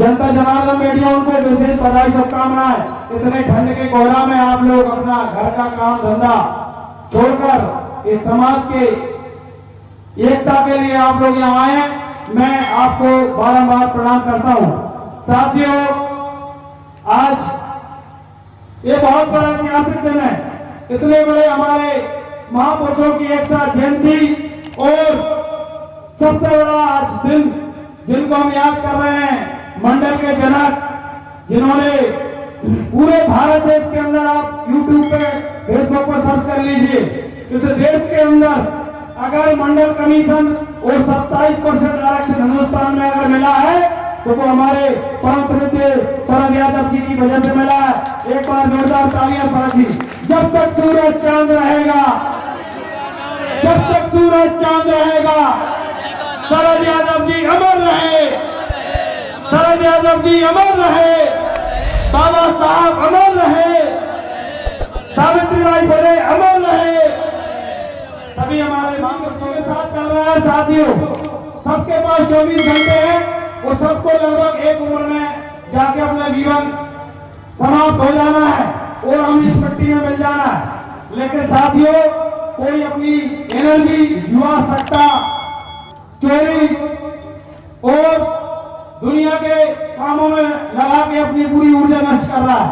जनता जनार्दन बेटियों उनको विशेष बधाई शुभकामनाएं। इतने ठंड के कोहरा में आप लोग अपना घर का काम धंधा छोड़कर इस समाज के एकता के लिए आप लोग यहाँ आए। मैं आपको बारंबार प्रणाम करता हूँ। साथियों, आज ये बहुत बड़ा ऐतिहासिक दिन है। इतने बड़े हमारे महापुरुषों की एक साथ जयंती और सबसे बड़ा आज दिन जिनको हम याद कर रहे हैं, मंडल के जनक, जिन्होंने पूरे भारत देश के अंदर, आप YouTube पे फेसबुक पर सर्च कर लीजिए, इस देश के अंदर अगर मंडल कमीशन और 27% आरक्षण हिंदुस्तान में अगर मिला है तो वो हमारे परम श्रद्धेय शरद यादव जी की वजह से मिला है। एक बार जोरदार तालियां शरद जी। जब तक सूरज चांद रहेगा, जब तक सूरज चांद रहेगा, शरद यादव जी अमर रहे, शरद यादव जी अमर रहे, बाबा साहब अमर रहे, सावित्रीबाई फुले अमर रहे। सभी हमारे महापुरुषों के साथ चल रहा है। साथियों, सबके पास 24 घंटे हैं, वो सबको लगभग एक उम्र में जाके अपना जीवन समाप्त हो जाना है और हम इस मिट्टी में मिल जाना है। लेकिन साथियों, कोई अपनी एनर्जी जुआ, सट्टा, चोरी और दुनिया के कामों में लगा के अपनी पूरी ऊर्जा नष्ट कर रहा है।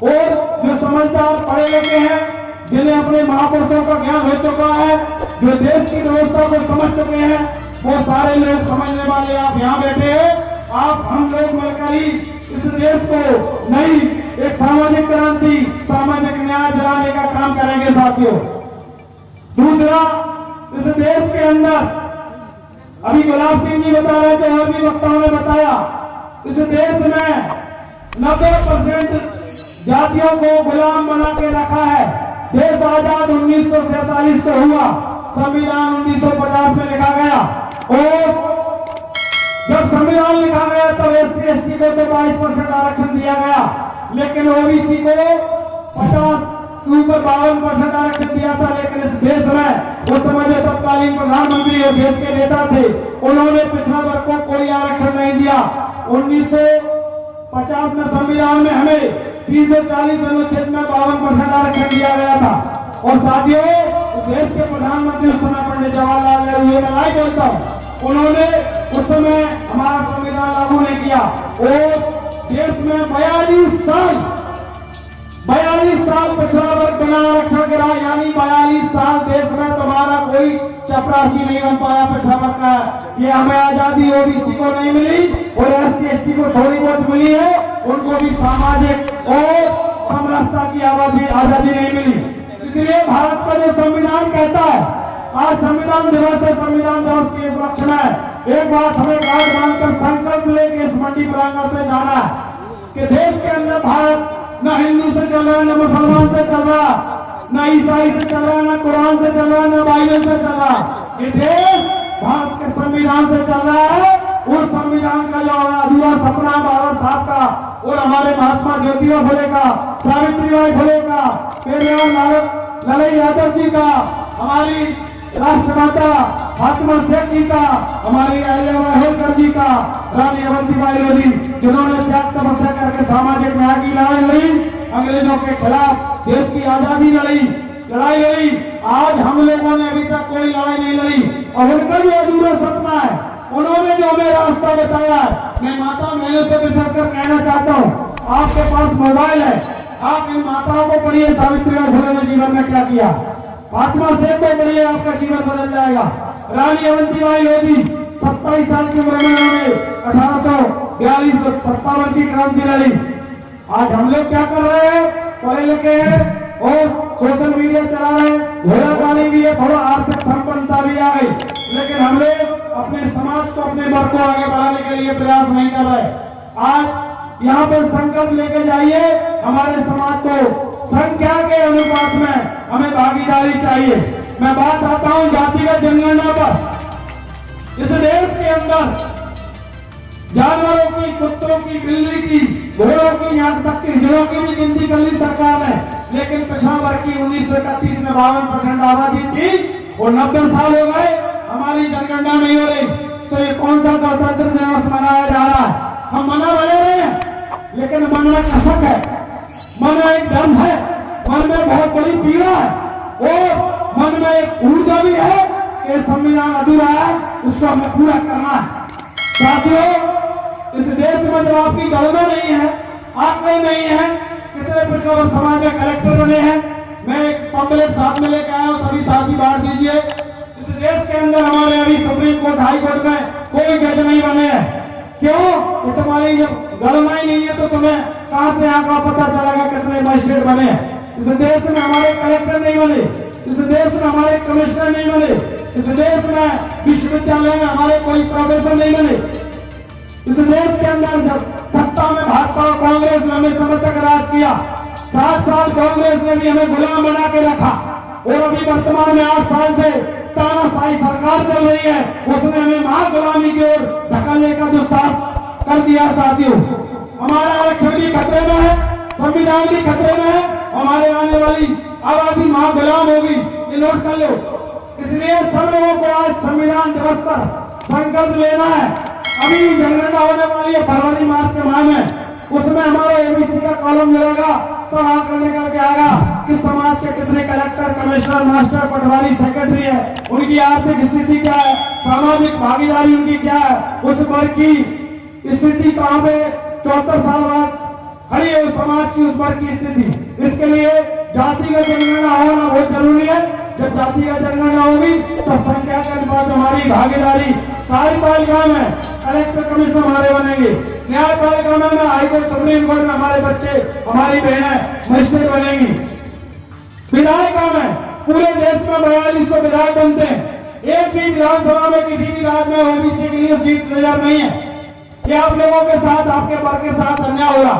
और जो समझदार पढ़े लिखे हैं, जिन्हें अपने महापुरुषों का ज्ञान हो चुका है, जो देश की व्यवस्था को समझ चुके हैं, वो सारे लोग समझने वाले आप यहाँ बैठे हैं। आप हम लोग मिलकर ही इस देश को नई एक सामाजिक क्रांति, सामाजिक न्याय दिलाने का काम करेंगे। साथियों, दूसरा, इस देश के अंदर अभी गुलाब सिंह जी बता रहे थे और भी वक्ताओं ने बताया, इस देश में 90% जातियों को गुलाम बना के रखा है। देश आजाद 1947 को हुआ, संविधान 1950 में लिखा गया और जब संविधान लिखा गया तब SC/ST को तो 22% आरक्षण दिया गया, लेकिन OBC को 50 के ऊपर 52% आरक्षण दिया था। लेकिन इस देश में उस समय जो तत्कालीन प्रधानमंत्री और देश के नेता थे, उन्होंने पिछड़ा वर्ग को कोई आरक्षण नहीं दिया। 1950 में संविधान में हमें 340 अनुच्छेद में 52% आरक्षण दिया गया था। और साथियों, देश के प्रधानमंत्री उस समय पंडित जवाहरलाल नेहरू, ये मैं बोलता हूँ, उन्होंने उस समय हमारा संविधान लागू नहीं किया और देश में 42 साल पिछड़ा वर्ग बिना आरक्षण गिरा, यानी 42 साल देश में तुम्हारा कोई चपरासी नहीं बन पाया पिछड़ा वर्ग का। ये हमें आजादी OBC को नहीं मिली और SC/ST को थोड़ी बहुत मिली है, उनको भी सामाजिक और समरसता की आजादी नहीं मिली। इसलिए भारत का जो संविधान कहता है, आज संविधान दिवस है, संविधान दिवस के उपलक्ष्य में एक बात हमें गांठ बांधकर संकल्प लेके इस मंडी प्रांगण से जाना है कि देश के अंदर भारत न हिंदू से चल रहा है, न मुसलमान से चल रहा, न ईसाई से चल रहा, न कुरान से चल रहा, न बाइबल से चल रहा। ये देश भारत के संविधान से चल रहा है। उस संविधान का जो अधूरा सपना बाबा साहब का और हमारे महात्मा ज्योतिबा फुले का, सावित्रीबाई फुले का, लाला यादव जी का, हमारी राष्ट्रमाता फातिमा शेख जी का, हमारी अहिल्याबाई होलकर जी का, रानी अवंतीबाई लोधी, जिन्होंने त्याग तपस्या करके सामाजिक न्याय की लड़ाई लड़ी, अंग्रेजों के खिलाफ देश की आजादी लड़ाई लड़ी। आज हम लोगों ने अभी तक कोई लड़ाई नहीं लड़ी और उनका जो अधूरा सपना है, उन्होंने जो हमें रास्ता बताया है, मैं माता बहनों से विशेष कर कहना चाहता हूँ, आपके पास मोबाइल है, आप इन माताओं को पढ़िए, सावित्रीबाई फुले ने जीवन में क्या किया, फातिमा शेख को पढ़िए, आपका जीवन बदल जाएगा। रानी अवंतीबाई लोधी 27 साल की उम्र में उन्होंने 1842-57 की क्रांति लड़ी। आज हम लोग क्या कर रहे हैं, पढ़े लिखे हैं और सोशल मीडिया चला रहे हैं, घोड़ा गाड़ी भी है, थोड़ा आर्थिक संपन्नता भी आ गई, लेकिन हम लोग अपने समाज को, अपने वर्ग को आगे बढ़ाने के लिए प्रयास नहीं कर रहे। आज यहाँ पर संकल्प लेके जाइए, हमारे समाज को संख्या के अनुपात में हमें भागीदारी चाहिए। मैं बात आता हूं जातिगत जनगणना पर। इस देश के अंदर जानवरों की, कुत्तों की, बिल्ली की, घोड़ों की, यहाँ तक की हिजड़ों की भी गिनती कर ली सरकार ने, लेकिन पिछड़ा वर्ग की 1931 में 52% आबादी थी और 90 साल हो गए हमारी जनगणना नहीं हो रही। तो ये कौन सा गणतंत्र दिवस मनाया जा रहा है? हम मना बने रहे हैं, लेकिन मन में कसक है, मन में एक दर्द है, मन में बहुत बड़ी पीड़ा है और मन में एक ऊर्जा भी है कि संविधान अधूरा है, उसको हमें पूरा करना है। साथियों, इस देश में जब आपकी गणना नहीं है, आंकड़े नहीं है, कितने पिछड़े वर्ग समाज में कलेक्टर बने हैं, मैं एक पंपलेट साथ में लेकर आया हूं, सभी साथी बांट दीजिए। इस देश के अंदर हमारे अभी सुप्रीम कोर्ट, हाई कोर्ट में कोई जज नहीं बने हैं। क्यों? कि तुम्हारी जब गणना ही नहीं है तो तुम्हें कहां से आंकड़ा पता चलेगा कितने मजिस्ट्रेट बने हैं। इस देश में हमारे कलेक्टर नहीं बने, इस देश में हमारे कमिश्नर नहीं बने, इस देश में विश्वविद्यालय में हमारे कोई प्रोफेसर नहीं बने। इस देश के अंदर जब सत्ता में भाजपा और कांग्रेस ने हमें समय तक राज किया, 7 साल कांग्रेस ने भी हमें गुलाम बना के रखा और अभी वर्तमान में 8 साल से तानाशाही सरकार चल रही है, उसने हमें महागुलामी की ओर धकेलने का दुस्साहस कर दिया। साथियों, हमारा आरक्षण भी खतरे में है, संविधान भी खतरे में है, हमारे आने वाली आबादी महागुलाम होगी, ये नोट कर लो। इसलिए सब लोगों को आज संविधान दिवस पर संकल्प लेना है। अभी जनगणना होने वाली है फरवरी मार्च के माह में, उसमें हमारा एबीसी का कॉलम मिलेगा तो आंकड़ा निकल के आएगा कि समाज के कितने कलेक्टर, कमिश्नर, मास्टर, पटवारी, सेक्रेटरी है, उनकी आर्थिक स्थिति क्या है, सामाजिक भागीदारी उनकी क्या है, उस वर्ग की स्थिति कहाँ पे 74 साल बाद खड़ी है, उस समाज की, उस वर्ग की स्थिति। इसके लिए जातिगत जनगणना होना बहुत जरूरी है। जब जातिगत जनगणना होगी तो संख्या के अनुसार हमारी भागीदारी कार्यपालिका में कलेक्टर, कमिश्नर हमारे बनेंगे, न्यायपालिका में हाईकोर्ट, सुप्रीम कोर्ट में हमारे बच्चे, हमारी बहनें मजिस्ट्रेट बनेंगी। विधायिका में पूरे देश में 4200 विधायक बनते हैं, एक भी विधानसभा में किसी भी राज्य में ओबीसी के लिए सीट रिजर्व नहीं है। ये आप लोगों के साथ, आपके वर्ग के साथ अन्याय हो रहा।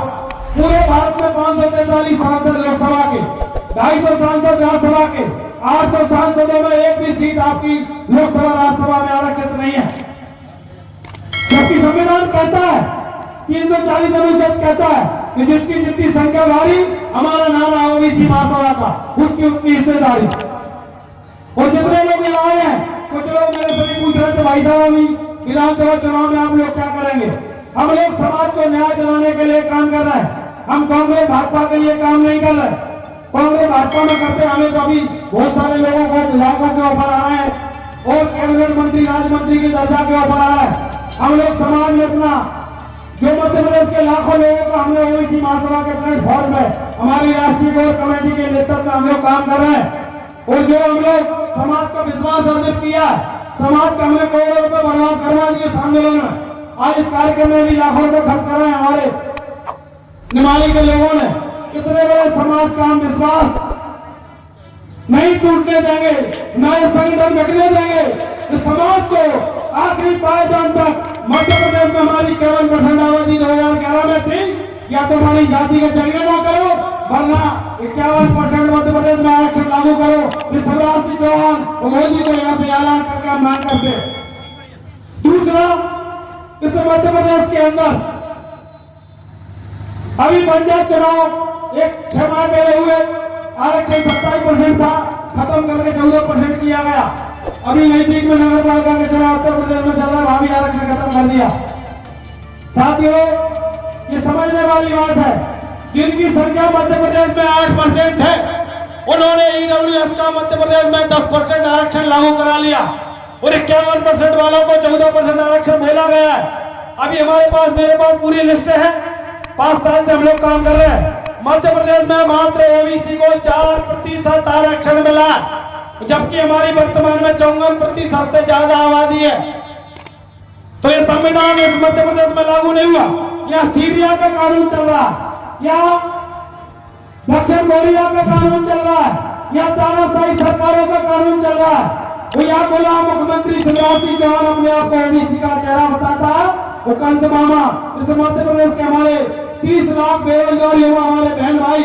पूरे भारत में 543 सांसद लोकसभा के, 250 सांसद राज्यसभा के, 800 सांसदों में एक भी सीट आपकी लोकसभा, राज्यसभा में आरक्षित नहीं है। जबकि संविधान कहता है, 340 अनुच्छेद कहता है कि जिसकी जितनी संख्या भारी, हमारा नाम है ओबीसी महासभा का, उसकी उतनी हिस्सेदारी। और जितने लोग यहाँ आए हैं, कुछ लोग मेरे से पूछ रहे थे, भाई साहब अभी विधानसभा चुनाव में आप लोग क्या करेंगे? हम लोग समाज को न्याय दिलाने के लिए काम कर रहे हैं, हम कांग्रेस भाजपा के लिए काम नहीं कर रहे। कांग्रेस भाजपा में करते हमें तो अभी बहुत सारे लोगों को विधायकों के ऑफर आ रहे हैं और कैबिनेट मंत्री, राज्य मंत्री के दर्जा के ऑफर आ रहा है। हम लोग समाज में अपना, जो मध्य प्रदेश के लाखों लोगों का हमने ओबीसी महासभा के प्लेटफॉर्म में, हमारी राष्ट्रीय कोर कमेटी के नेतृत्व में हम लोग काम कर रहे हैं। और जो हम लोग समाज का विश्वास अर्जित किया, समाज का हमने करोड़ों रुपए बर्बाद करवा दिए इस आंदोलन में, आज इस कार्यक्रम में भी लाखों रुपए खर्च कर रहे हैं हमारे निमाली के लोगों ने। कितने बड़े समाज का हम विश्वास नहीं टूटने देंगे, न ये संगठन बिकने देंगे। इस समाज को आखिरी पायदान तक, मध्य प्रदेश में हमारी 51% आबादी 2011 में थी, या तो हमारी जाति का जनगणना करो, वरना 51% मध्य प्रदेश में आरक्षण लागू करो। इस शिवराज सिंह चौहान और मोदी को यहाँ से ऐलान करके हम मांग करते। दूसरा, इस मध्य प्रदेश के अंदर अभी पंचायत चुनाव एक 6 माह पहले हुए, आरक्षण 27% था, खत्म करके 14% किया गया। अभी नजदीक में नगर पालिका के चुनाव उत्तर प्रदेश में चल रहा है, वहां भी आरक्षण खत्म कर दिया। साथियों, ये समझने वाली बात है, जिनकी संख्या मध्य प्रदेश में 8% है, उन्होंने ईडब्ल्यूएस का मध्य प्रदेश में 10% आरक्षण लागू करा लिया और 51% वालों को 14% आरक्षण मिला गया है। अभी हमारे पास, मेरे पास पूरी लिस्ट है, 5 साल से हम लोग काम कर रहे हैं। मध्य प्रदेश में मात्र ओबीसी को 4% आरक्षण मिला, जबकि हमारी वर्तमान में 54% से ज्यादा आबादी है। तो ये संविधान इस मध्य प्रदेश में लागू नहीं हुआ। यहाँ सीरिया का कानून चल रहा है, यहाँ दक्षिण कोरिया का कानून चल रहा है, यहाँ तानाशाही सरकारों का कानून चल रहा है। वो यहाँ गुलाम मुख्यमंत्री शिवराज सिंह चौहान अपने आप को ओबीसी का चेहरा बताता है, वो कंस मामा। इस मध्य प्रदेश के हमारे 30 लाख बेरोजगार युवा, हमारे बहन भाई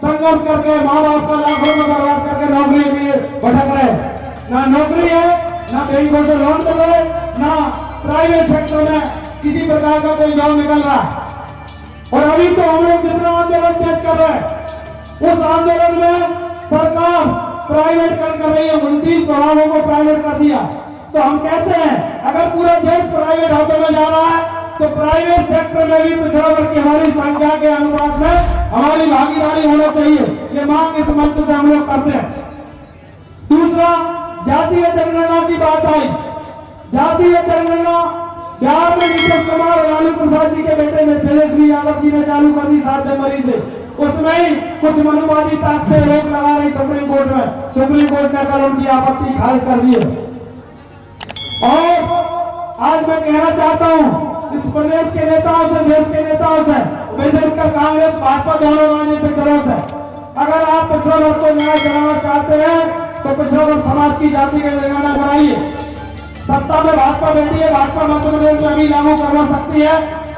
संघर्ष करके माँ बाप का लाखों में बर्बाद करके नौकरी के लिए भटक रहे। ना नौकरी है, ना बैंकों से लोन मिल रहे, ना प्राइवेट सेक्टर में किसी प्रकार का कोई जॉब निकल रहा है। और अभी तो हम लोग जितना आंदोलन तेज कर रहे हैं, उस आंदोलन में सरकार प्राइवेट कर रही है, 29 विभागों को प्राइवेट कर दिया। तो हम कहते हैं, अगर पूरा देश प्राइवेट हाथों में जा रहा है तो प्राइवेट सेक्टर में भी पिछड़ा वर्ग की हमारी संख्या के अनुपात में हमारी भागीदारी होना चाहिए। ये मांग इस मंच से हम लोग करते हैं। दूसरा, जातीय जनगणना की बात आई। जातीय जनगणना बिहार में नीतीश कुमार और लालू प्रसाद जी के बेटे ने तेजस्वी यादव जी ने चालू कर दी 7 जनवरी से। उसमें ही कुछ मनुवादी ताकतें रोक लगा रही सुप्रीम कोर्ट में। सुप्रीम कोर्ट ने कल उनकी आपत्ति खारिज कर दी है। और आज मैं कहना चाहता हूं इस प्रदेश के नेताओं से, देश के नेताओं से, विशेषकर कांग्रेस भाजपा दोनों राजनीतिक दलों से, अगर आप पिछड़ा वर्ग को न्याय दिलाना चाहते हैं तो पिछड़ा वर्ग समाज की जाति की जनगणना बनाइए। सत्ता में भाजपा बैठी है, भाजपा मध्य प्रदेश में अभी लागू करवा सकती है।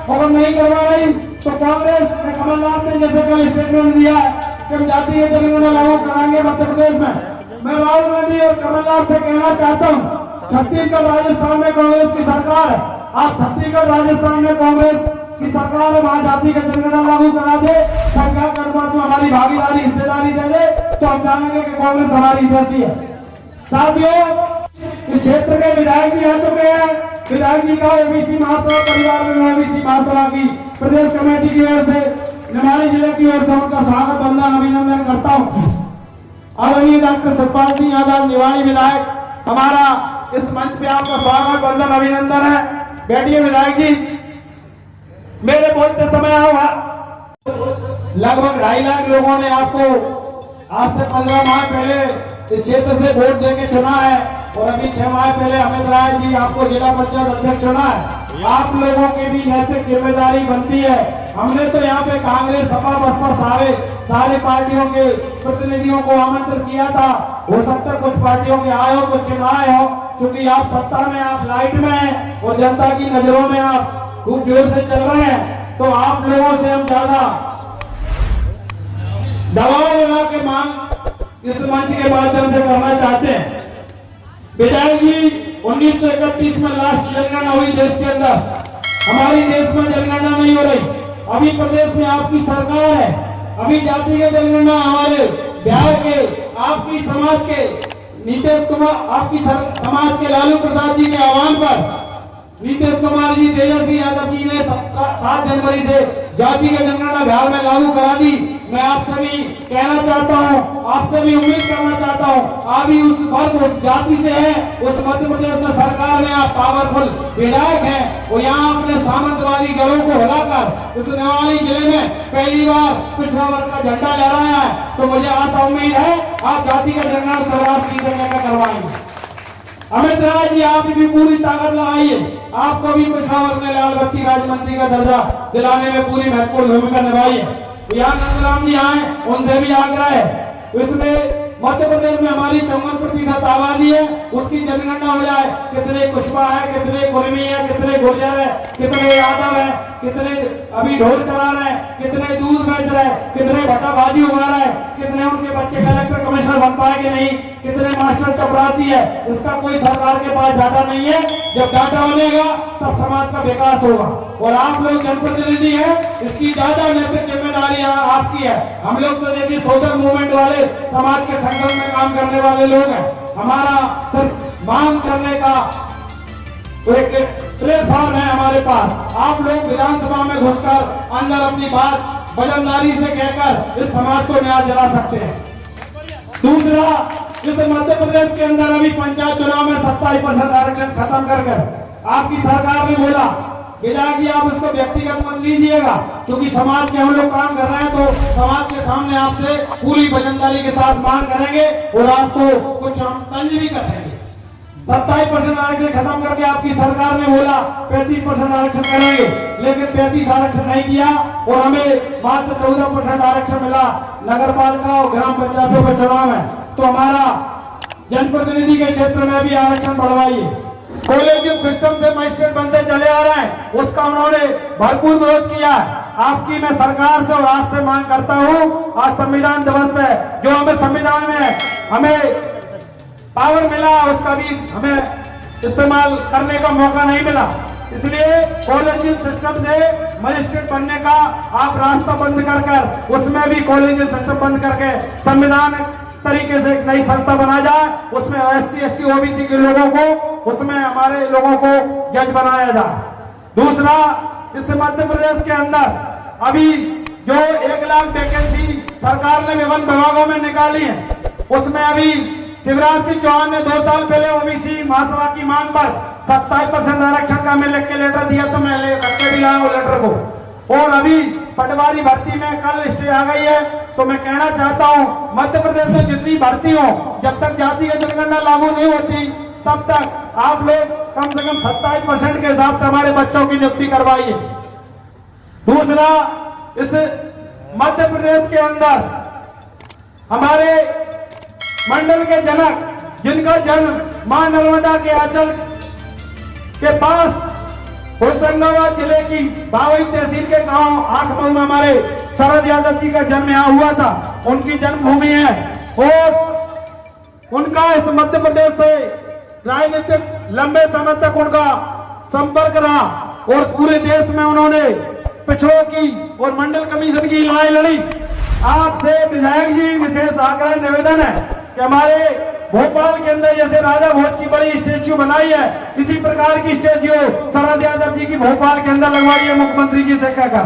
अगर नहीं करवा रही तो कांग्रेस ने, कमलनाथ ने जैसे कल स्टेटमेंट दिया है कि हम जातीय जनगणना लागू कराएंगे मध्य प्रदेश में। मैं राहुल गांधी और कमलनाथ से कहना चाहता हूँ, छत्तीसगढ़ राजस्थान में कांग्रेस की सरकार है। आप छत्तीसगढ़ राजस्थान में कांग्रेस की सरकार है, वहां जाति का जनगणना लागू करा दे, संख्या के अनुपात में हमारी भागीदारी हिस्सेदारी दे दे, तो हम जानेंगे कि कांग्रेस हमारी जैसी है। साथियों, इस क्षेत्र के विधायक जी आ चुके हैं। विधायक जी का ओबीसी महासभा परिवार में ओबीसी महासभा की प्रदेश कमेटी की ओर से, निवाड़ी जिले की ओर से उनका स्वागत बंदन अभिनंदन करता हूँ। आदरणीय डॉक्टर सतपाल सिंह यादव निवाड़ी विधायक, हमारा इस मंच पे आपका स्वागत बंदन अभिनंदन है। बैठिए विधायक जी। मेरे बोलते समय लगभग 2.5 लाख लोगों ने आपको आज से 15 माह पहले इस क्षेत्र से वोट देके चुना है और अभी 6 माह पहले अमित राय जी आपको जिला पंचायत अध्यक्ष चुना है। आप लोगों की भी नैतिक जिम्मेदारी बनती है। हमने तो यहाँ पे कांग्रेस, सपा, बसपा सारे पार्टियों के प्रतिनिधियों को आमंत्रित किया था। हो सकता है कुछ पार्टियों के आए हो, कुछ के ना आए हो, क्योंकि आप सत्ता में, आप लाइट में हैं और जनता की नजरों में आप खूब जोर से चल रहे हैं। तो आप लोगों से हम ज्यादा दबाव बना के मांग इस मंच के माध्यम से करना चाहते हैं। विधायक जी, 1931 में लास्ट जनगणना हुई देश के अंदर। हमारी देश में जनगणना नहीं हो रही। अभी प्रदेश में आपकी सरकार है, अभी जाति के जनगणना हमारे बिहार के, आपकी समाज के नीतीश कुमार, आपकी समाज के लालू प्रसाद जी के आह्वान पर नीतीश कुमार जी, तेजस्वी यादव जी ने 7 जनवरी से जाति का जनगणना बिहार में लागू करा दी। मैं आपसे भी कहना चाहता हूँ, आपसे भी उम्मीद करना चाहता हूँ, आप भी उस वर्ग, उस जाति से है, उस मध्य प्रदेश में सरकार में आप पावरफुल विधायक हैं और यहाँ अपने सामंतवादी जड़ों को हिलाकर इस निवाड़ी जिले में पहली बार पिछड़ा वर्ग का झंडा लहराया है। तो मुझे आशा उम्मीद है आप जाति का जनगणना सर्रास चीजें कहकर करवाएंगे। अमित राय जी, आप भी पूरी ताकत लगाइए। आपको भी पिछड़ा वर्ग ने लाल बत्ती राज्य मंत्री का दर्जा दिलाने में पूरी महत्वपूर्ण भूमिका निभाई है। यहाँ नंदराम जी आए, उनसे भी आग्रह है, इसमें मध्य प्रदेश में हमारी 54% आबादी है, उसकी जनगणना हो जाए। कितने कुशवा है, कितने कुर्मी है, कितने गुर्जर है, कितने यादव है, कितने अभी ढोल चला रहे हैं, कितने दूध बेच रहे हैं, कितने भट्टाबाजी उगा रहे हैं, कितने उनके बच्चे कलेक्टर कमिश्नर बन पाएंगे नहीं, कितने मास्टर चपरासी है, इसका कोई सरकार के पास डाटा नहीं है। जब डाटा बनेगा तब समाज का विकास होगा। और आप लोग जनप्रतिनिधि हैं, इसकी ज्यादा नैतिक जिम्मेदारी आपकी है। हम लोग तो देखिए सोशल मूवमेंट वाले, समाज के संगठन में काम करने वाले लोग हैं। हमारा सिर्फ मांग करने का एक प्लेटफॉर्म है हमारे पास। आप लोग विधानसभा में घुसकर अंदर अपनी बात वजनदारी से कहकर इस समाज को न्याय दिला सकते हैं। दूसरा, इस मध्य प्रदेश के अंदर अभी पंचायत चुनाव में 27% आरक्षण खत्म कर आपकी सरकार ने बोला, विधायक जी आप इसको व्यक्तिगत मत लीजिएगा, क्योंकि समाज के हम लोग काम कर रहे हैं, तो समाज के सामने आपसे पूरी वजनदारी के साथ मांग करेंगे और आपको कुछ हम तंज भी कसेंगे। 27% आरक्षण खत्म करके आपकी सरकार ने बोला 35% आरक्षण करेंगे, लेकिन 35 आरक्षण नहीं किया और हमें मात्र 14% आरक्षण मिला नगर पालिका और ग्राम पंचायतों के चुनाव में। तो हमारा जनप्रतिनिधि के क्षेत्र में भी आरक्षण बढ़वाइए। कॉलेजियम सिस्टम से मजिस्ट्रेट बनते चले आ रहे हैं, उसका उन्होंने भरपूर विरोध किया है। आपकी मैं सरकार से और आपसे मांग करता हूँ, आज संविधान दिवस है, जो हमें संविधान में हमें पावर मिला, उसका भी हमें इस्तेमाल करने का मौका नहीं मिला। इसलिए कॉलेजियम सिस्टम से मजिस्ट्रेट बनने का आप रास्ता बंद कर उसमें भी कॉलेजियम सिस्टम बंद करके संविधान तरीके से एक नई संस्था बनाया जाए, उसमें SC ST OBC के लोगों को, उसमें हमारे लोगों को जज बनाया जाए। दूसरा, इस मध्य प्रदेश के अंदर अभी जो 1 लाख वैकेंसी सरकार ने विभिन्न विभागों में निकाली है, उसमें अभी शिवराज सिंह चौहान ने 2 साल पहले ओबीसी महासभा की मांग पर 27% आरक्षण का मैं लिख के लेटर दिया, तो मैं रख भी आया वो लेटर को। और अभी पटवारी भर्ती में कल स्टे आ गई है, तो मैं कहना चाहता हूं मध्य प्रदेश में जितनी भर्ती हो, जब तक जातिगत जनगणना लागू नहीं होती तब तक आप लोग कम से कम 27% के हिसाब से हमारे बच्चों की नियुक्ति करवाइए। दूसरा, इस मध्य प्रदेश के अंदर हमारे मंडल के जनक, जिनका जन्म मां नर्मदा के आंचल के पास होशंगाबाद जिले की बावई तहसील के गांव आठमऊ में हमारे शरद यादव जी का जन्म यहाँ हुआ था, उनकी जन्मभूमि है और उनका इस मध्य प्रदेश से राजनीतिक लंबे समय तक उनका संपर्क रहा और पूरे देश में उन्होंने पिछड़ों की और मंडल कमीशन की लड़ाई लड़ी। आपसे विधायक जी विशेष आग्रह निवेदन है कि हमारे भोपाल के अंदर जैसे राजा भोज की बड़ी स्टेच्यू बनाई है, इसी प्रकार की स्टेच्यू शरद यादव जी की भोपाल के अंदर लगवाइए मुख्यमंत्री जी से कहकर,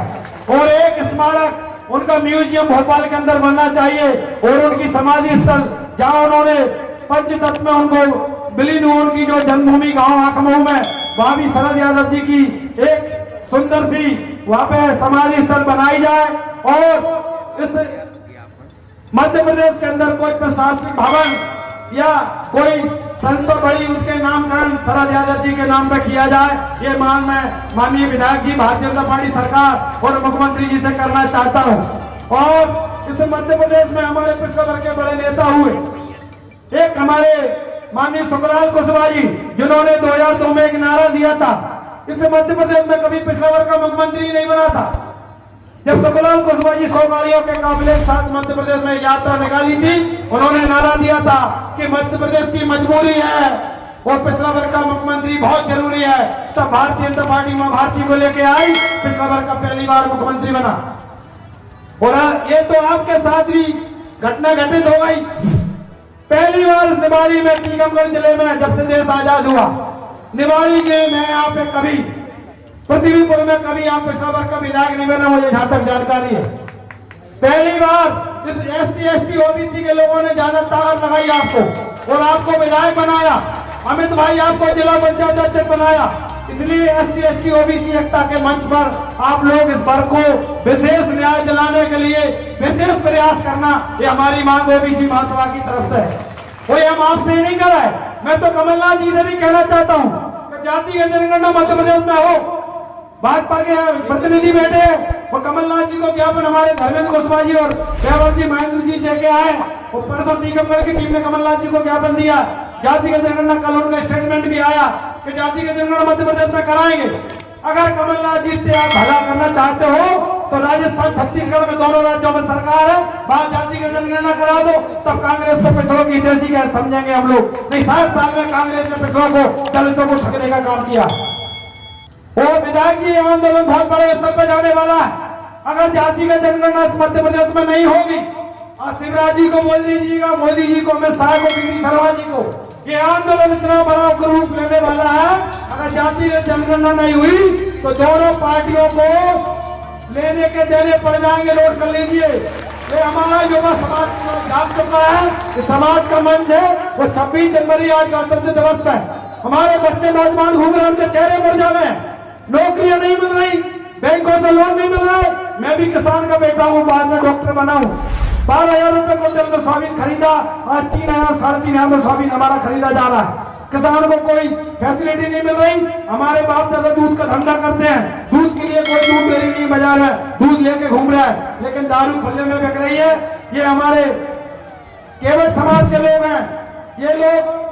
और एक स्मारक उनका म्यूजियम भोपाल के अंदर बनना चाहिए और उनकी समाधि स्थल जहां उन्होंने पंचतत्व में उनको विलीन हुआ, उनकी जो जन्मभूमि गांव आखमऊ में, वहां भी शरद यादव जी की एक सुंदर सी वहां पे समाधि स्थल बनाई जाए। और इस मध्य प्रदेश के अंदर कोई प्रशासनिक भवन या कोई संस्था बड़ी, उसके नामकरण शरद यादव जी के नाम पर किया जाए, ये मांग मैं माननीय विधायक जी, भारतीय जनता पार्टी सरकार और मुख्यमंत्री जी से करना चाहता हूं। और इस मध्य प्रदेश में हमारे पिछड़े वर्ग के बड़े नेता हुए, एक हमारे माननीय सुखलाल कुशवाहा जी, जिन्होंने 2002 में एक नारा दिया था, इस मध्य प्रदेश में कभी पिछड़ा वर्ग का मुख्यमंत्री नहीं बना था। जब सुखलाल कुशवाहा जी 100 गाड़ियों के काफिले के साथ मध्य प्रदेश में यात्रा निकाली थी, उन्होंने नारा दिया था कि मध्य प्रदेश की मजबूरी है और पिछड़ा वर्ग का मुख्यमंत्री बहुत जरूरी है। तब भारतीय जनता पार्टी मां भारती को लेके आई, पिछड़ा वर्ग का पहली बार मुख्यमंत्री बना। और ये तो आपके साथ भी घटना घटित हो गई। पहली बार निवाड़ी में, टीकमगढ़ जिले में जब से देश आजाद हुआ, निवाड़ी के मैं यहाँ पे कभी पृथ्वीपुर में कभी यहाँ पिछड़ा वर्ग का विधायक नहीं बना, मुझे जहां तक जानकारी है। पहली बार इस SC ST OBC के लोगों ने ज्यादा ताकत लगाई आपको और आपको विधायक बनाया। अमित भाई आपको जिला पंचायत अध्यक्ष बनाया, इसलिए SC ST OBC एकता के मंच पर आप लोग इस वर्ग को विशेष न्याय दिलाने के लिए विशेष प्रयास करना, ये हमारी मांग OBC महासभा की तरफ से है। कोई हम आपसे नहीं कर रहे। मैं तो कमलनाथ जी से भी कहना चाहता हूँ कि जातीय जनगणना मध्य प्रदेश में हो, भाजपा के प्रतिनिधि बैठे हैं और कमलनाथ जी को ज्ञापन हमारे धर्मेंद्र कुशवाहा जी और देवर जी महेंद्र जी देके आए और परसों टीकमगढ़ की टीम ने कमलनाथ जी को ज्ञापन दिया। जातिगत जनगणना कल उनका स्टेटमेंट भी आया कि जातिगत जनगणना मध्य प्रदेश में कराएंगे। अगर कमलनाथ जी से आप भला करना चाहते हो तो राजस्थान छत्तीसगढ़ में दोनों राज्यों में सरकार है, वहां जातिगत जनगणना करा दो, तब कांग्रेस को पिछड़ों की हितैषी क्या समझेंगे हम लोग। नहीं, 60 साल में कांग्रेस ने पिछड़ों को, दलितों को ठगने का काम किया। और विधायक जी आंदोलन बहुत बड़े स्तर पर जाने वाला है। अगर जातिगत जनगणना मध्य प्रदेश में नहीं होगी, और शिवराज जी को बोल दीजिएगा, मोदी जी को, अमित शाह को, पीडी शर्मा जी को, ये आंदोलन इतना बड़ा रूप लेने वाला है। अगर जातिगत जनगणना नहीं हुई तो दोनों पार्टियों को लेने के देने पड़ जाएंगे। नोट कर लीजिए, ये हमारा युवा समाज जाग चुका है, ये समाज का मंच है। वो 26 जनवरी आज गणतंत्र दिवस पे हमारे बच्चे नौजवान घूम रहे, उनके चेहरे मर जा रहे हैं, नौकरियां नहीं मिल रही, बैंकों से लोन नहीं मिल रहा। मैं भी किसान का बेटा हूं, बाद में डॉक्टर बना हूं। 12,000 रुपए क्विंटल में सोयाबीन खरीदा, आज 3,000 साढ़े 3,000 में सोयाबीन हमारा खरीदा जा रहा है। किसान को कोई फैसिलिटी नहीं मिल रही। हमारे बाप दादा दूध का धंधा करते हैं, दूध के लिए कोई दूध डेयरी नहीं बाजार में, दूध लेके घूम रहा है, लेकिन दारू खुले में बिक रही है। ये हमारे केवल समाज के लोग हैं। ये लोग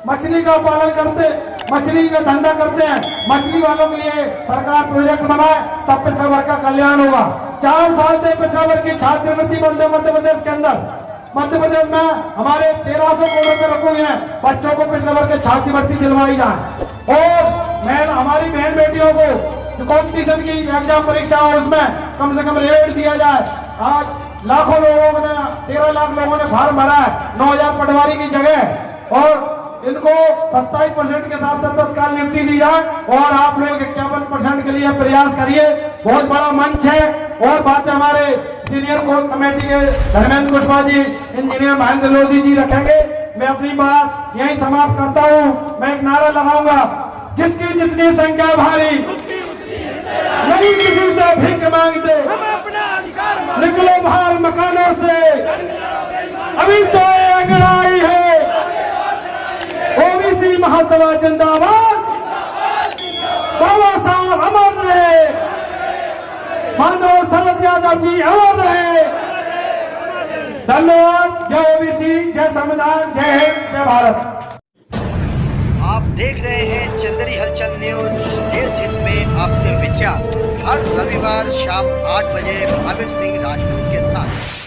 मछली का पालन करते, मछली का धंधा करते हैं। मछली वालों के लिए सरकार प्रोजेक्ट बनाए, तब पिछड़ा वर्ग का कल्याण होगा। 4 साल से पिछड़ा वर्ग की छात्रवृत्ति बंद है मध्य प्रदेश के अंदर। मध्य प्रदेश में हमारे 1300 करोड़ रुपए रखे हुए हैं, बच्चों को पिछड़ा वर्ग की छात्रवृत्ति दिलवाई जाए। और हमारी बहन बेटियों को जो कॉम्पिटिशन की एग्जाम परीक्षा हो, उसमें कम से कम रेट दिया जाए। आज लाखों लोगों ने, 13 लाख लोगों ने फॉर्म भरा है 9,000 पटवारी की जगह। और इनको 27% के साथ तत्काल नियुक्ति दी जाए और आप लोग 51% के लिए प्रयास करिए। बहुत बड़ा मंच है और बातें हमारे सीनियर कोर कमेटी के धर्मेंद्र कुशवाहा जी, इंजीनियर महेंद्र लोधी जी रखेंगे। मैं अपनी बात यही समाप्त करता हूँ। मैं एक नारा लगाऊंगा, जिसकी जितनी संख्या भारी, नहीं किसी से भीख मांगते, निकलो बाहर मकानों से, अभी तो अंगड़ाई है। ओबीसी महासभा जिंदाबाद, बाबा साहब अमर रहे, मानव शरद यादव जी अमर रहे। धन्यवाद। जय ओबीसी, जय संविधान, जय हिंद, जय भारत। आप देख रहे हैं चंदेरी हलचल न्यूज। देश हित में आपके विचार हर रविवार शाम 8 बजे महावीर सिंह राजपूत के साथ।